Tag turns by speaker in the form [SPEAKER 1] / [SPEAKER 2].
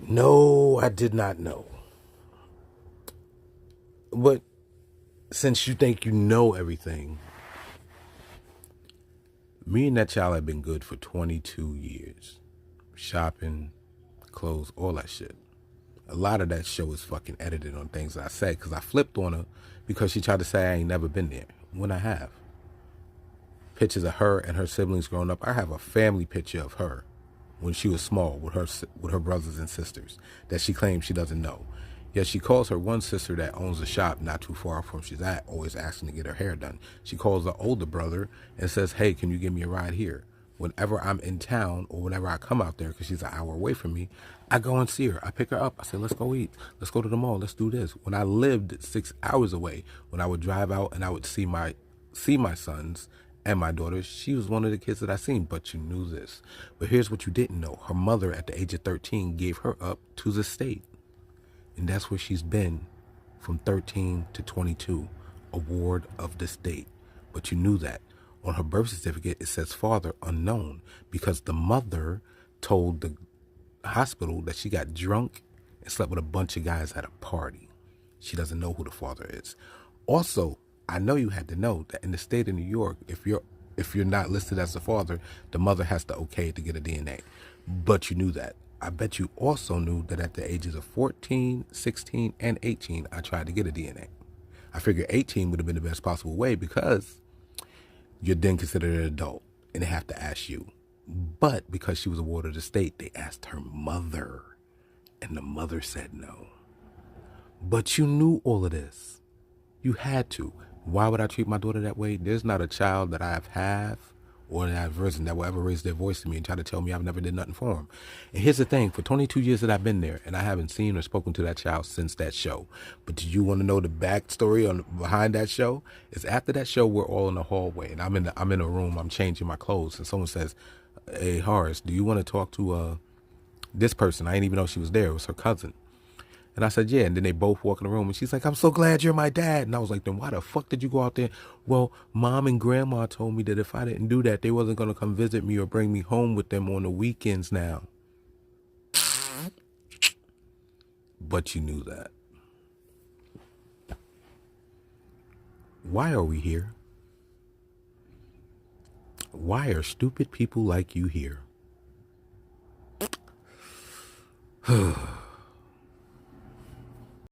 [SPEAKER 1] No, I did not know. But since you think you know everything, me and that child have been good for 22 years. Shopping, clothes, all that shit. A lot of that show is fucking edited on things that I said because I flipped on her because she tried to say I ain't never been there when I have. Pictures of her and her siblings growing up. I have a family picture of her when she was small with her brothers and sisters that she claims she doesn't know. Yet she calls her one sister that owns a shop not too far from where she's at, always asking to get her hair done. She calls the older brother and says, hey, can you give me a ride here? Whenever I'm in town or whenever I come out there, because she's an hour away from me, I go and see her. I pick her up. I say, let's go eat. Let's go to the mall. Let's do this. When I lived 6 hours away, when I would drive out and I would see my sons and my daughter, she was one of the kids that I seen, but you knew this. But here's what you didn't know. Her mother, at the age of 13, gave her up to the state. And that's where she's been from 13 to 22, a ward of the state. But you knew that. On her birth certificate, it says father unknown because the mother told the hospital that she got drunk and slept with a bunch of guys at a party. She doesn't know who the father is. Also, I know you had to know that in the state of New York, if you're not listed as the father, the mother has to okay it to get a DNA. But you knew that. I bet you also knew that at the ages of 14, 16, and 18, I tried to get a DNA. I figured 18 would have been the best possible way because you're then considered an adult and they have to ask you. But because she was a ward of the state, they asked her mother, and the mother said no. But you knew all of this. You had to. Why would I treat my daughter that way? There's not a child that I have or that I've risen that will ever raise their voice to me and try to tell me I've never did nothing for them. And here's the thing, for 22 years that I've been there, and I haven't seen or spoken to that child since that show. But do you want to know the backstory on behind that show? It's after that show, we're all in the hallway, and I'm in a room, I'm changing my clothes, and someone says, hey, Horace, do you want to talk to this person? I didn't even know she was there. It was her cousin. And I said, yeah. And then they both walk in the room. And she's like, I'm so glad you're my dad. And I was like, then why the fuck did you go out there? Well, mom and grandma told me that if I didn't do that, they wasn't going to come visit me or bring me home with them on the weekends now. But you knew that. Why are we here? Why are stupid people like you here?